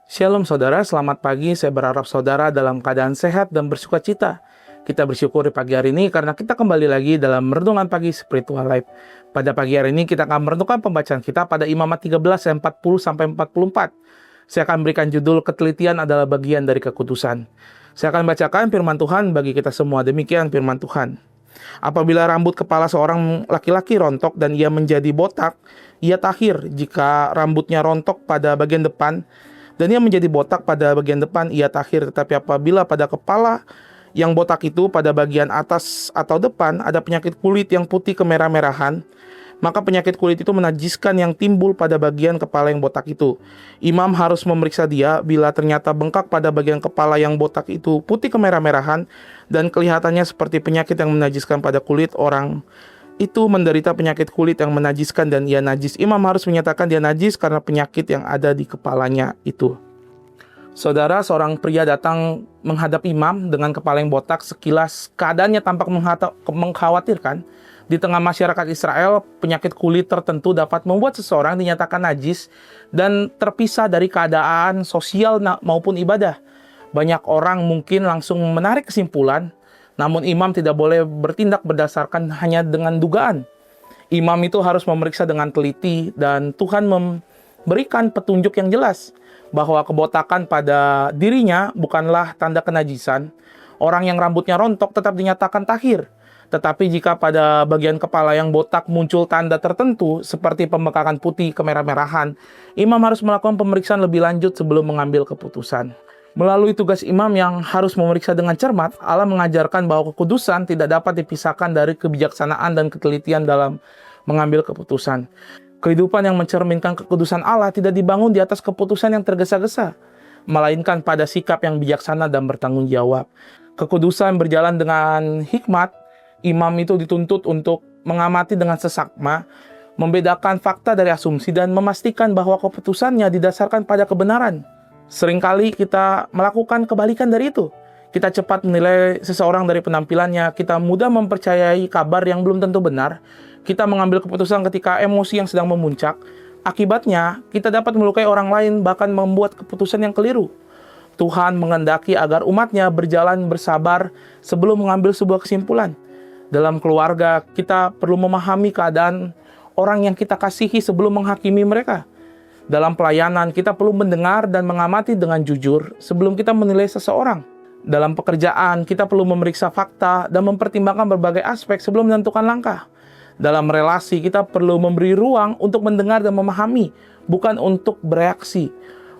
Shalom saudara, selamat pagi. Saya berharap saudara dalam keadaan sehat dan bersukacita. Kita bersyukur di pagi hari ini karena kita kembali lagi dalam Renungan Pagi Spiritual Life. Pada pagi hari ini kita akan merenungkan pembacaan kita pada Imamat 13 ayat 40-44. Saya akan berikan judul ketelitian adalah bagian dari kekudusan. Saya akan bacakan firman Tuhan bagi kita semua. Demikian firman Tuhan. Apabila rambut kepala seorang laki-laki rontok dan ia menjadi botak, ia tahir. Jika rambutnya rontok pada bagian depan dan ia menjadi botak pada bagian depan, ia tahir. Tetapi apabila pada kepala yang botak itu pada bagian atas atau depan ada penyakit kulit yang putih kemerah-merahan, maka penyakit kulit itu menajiskan yang timbul pada bagian kepala yang botak itu. Imam harus memeriksa dia. Bila ternyata bengkak pada bagian kepala yang botak itu putih kemerah-merahan dan kelihatannya seperti penyakit yang menajiskan pada kulit, orang itu menderita penyakit kulit yang menajiskan dan ia najis. Imam harus menyatakan dia najis karena penyakit yang ada di kepalanya itu. Saudara, seorang pria datang menghadap imam dengan kepala yang botak. Sekilas keadaannya tampak mengkhawatirkan. Di tengah masyarakat Israel, penyakit kulit tertentu dapat membuat seseorang dinyatakan najis dan terpisah dari keadaan sosial maupun ibadah. Banyak orang mungkin langsung menarik kesimpulan, namun imam tidak boleh bertindak berdasarkan hanya dengan dugaan. Imam itu harus memeriksa dengan teliti dan Tuhan memberikan petunjuk yang jelas bahwa kebotakan pada dirinya bukanlah tanda kenajisan. Orang yang rambutnya rontok tetap dinyatakan tahir. Tetapi jika pada bagian kepala yang botak muncul tanda tertentu seperti pembekakan putih kemerah-merahan, imam harus melakukan pemeriksaan lebih lanjut sebelum mengambil keputusan. Melalui tugas imam yang harus memeriksa dengan cermat, Allah mengajarkan bahwa kekudusan tidak dapat dipisahkan dari kebijaksanaan dan ketelitian dalam mengambil keputusan. Kehidupan yang mencerminkan kekudusan Allah tidak dibangun di atas keputusan yang tergesa-gesa, melainkan pada sikap yang bijaksana dan bertanggung jawab. Kekudusan berjalan dengan hikmat. Imam itu dituntut untuk mengamati dengan seksama, membedakan fakta dari asumsi, dan memastikan bahwa keputusannya didasarkan pada kebenaran. Seringkali kita melakukan kebalikan dari itu. Kita cepat menilai seseorang dari penampilannya, kita mudah mempercayai kabar yang belum tentu benar, kita mengambil keputusan ketika emosi yang sedang memuncak. Akibatnya, kita dapat melukai orang lain, bahkan membuat keputusan yang keliru. Tuhan menghendaki agar umatnya berjalan bersabar sebelum mengambil sebuah kesimpulan. Dalam keluarga, kita perlu memahami keadaan orang yang kita kasihi sebelum menghakimi mereka. Dalam pelayanan, kita perlu mendengar dan mengamati dengan jujur sebelum kita menilai seseorang. Dalam pekerjaan, kita perlu memeriksa fakta dan mempertimbangkan berbagai aspek sebelum menentukan langkah. Dalam relasi, kita perlu memberi ruang untuk mendengar dan memahami, bukan untuk bereaksi.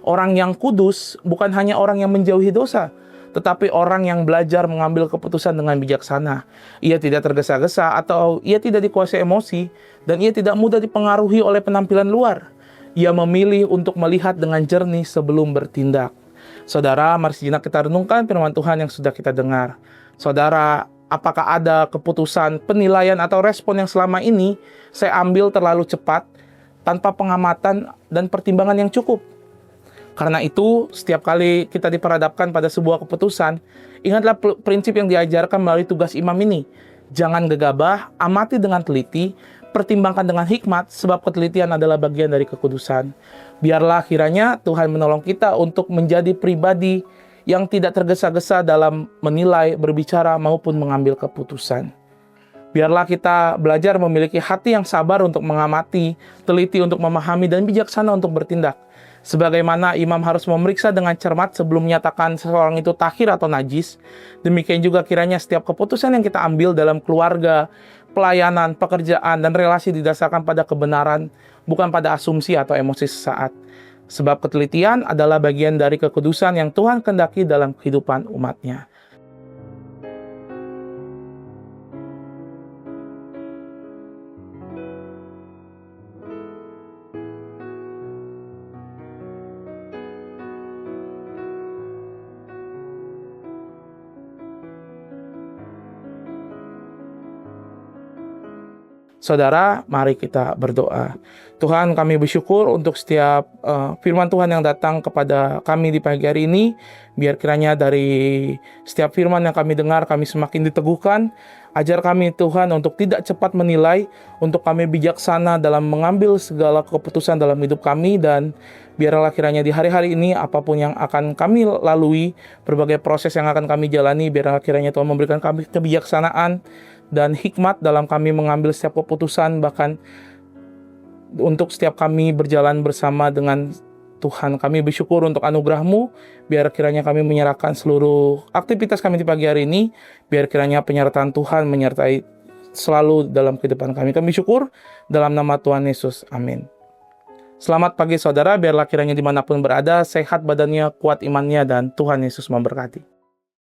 Orang yang kudus bukan hanya orang yang menjauhi dosa, tetapi orang yang belajar mengambil keputusan dengan bijaksana. Ia tidak tergesa-gesa atau ia tidak dikuasai emosi, dan ia tidak mudah dipengaruhi oleh penampilan luar. Ia memilih untuk melihat dengan jernih sebelum bertindak. Saudara, mari sejenak kita renungkan firman Tuhan yang sudah kita dengar. Saudara, apakah ada keputusan, penilaian, atau respon yang selama ini saya ambil terlalu cepat, tanpa pengamatan dan pertimbangan yang cukup? Karena itu, setiap kali kita diperhadapkan pada sebuah keputusan, ingatlah prinsip yang diajarkan melalui tugas imam ini. Jangan gegabah, amati dengan teliti, pertimbangkan dengan hikmat, sebab ketelitian adalah bagian dari kekudusan. Biarlah kiranya Tuhan menolong kita untuk menjadi pribadi yang tidak tergesa-gesa dalam menilai, berbicara, maupun mengambil keputusan. Biarlah kita belajar memiliki hati yang sabar untuk mengamati, teliti untuk memahami, dan bijaksana untuk bertindak. Sebagaimana imam harus memeriksa dengan cermat sebelum menyatakan seseorang itu tahir atau najis, demikian juga kiranya setiap keputusan yang kita ambil dalam keluarga, pelayanan, pekerjaan, dan relasi didasarkan pada kebenaran, bukan pada asumsi atau emosi sesaat. Sebab ketelitian adalah bagian dari kekudusan yang Tuhan kehendaki dalam kehidupan umat-Nya. Saudara, mari kita berdoa. Tuhan, kami bersyukur untuk setiap firman Tuhan yang datang kepada kami di pagi hari ini. Biar kiranya dari setiap firman yang kami dengar, kami semakin diteguhkan Ajar kami Tuhan untuk tidak cepat menilai, untuk kami bijaksana dalam mengambil segala keputusan dalam hidup kami, dan biarlah kiranya di hari-hari ini apapun yang akan kami lalui, berbagai proses yang akan kami jalani, biarlah kiranya Tuhan memberikan kami kebijaksanaan dan hikmat dalam kami mengambil setiap keputusan, bahkan untuk setiap kami berjalan bersama dengan Tuhan. Kami bersyukur untuk anugerah-Mu, biar kiranya kami menyerahkan seluruh aktivitas kami di pagi hari ini, biar kiranya penyertaan Tuhan menyertai selalu dalam kehidupan kami. Kami syukur dalam nama Tuhan Yesus. Amin. Selamat pagi saudara, biarlah kiranya dimanapun berada, sehat badannya, kuat imannya, dan Tuhan Yesus memberkati.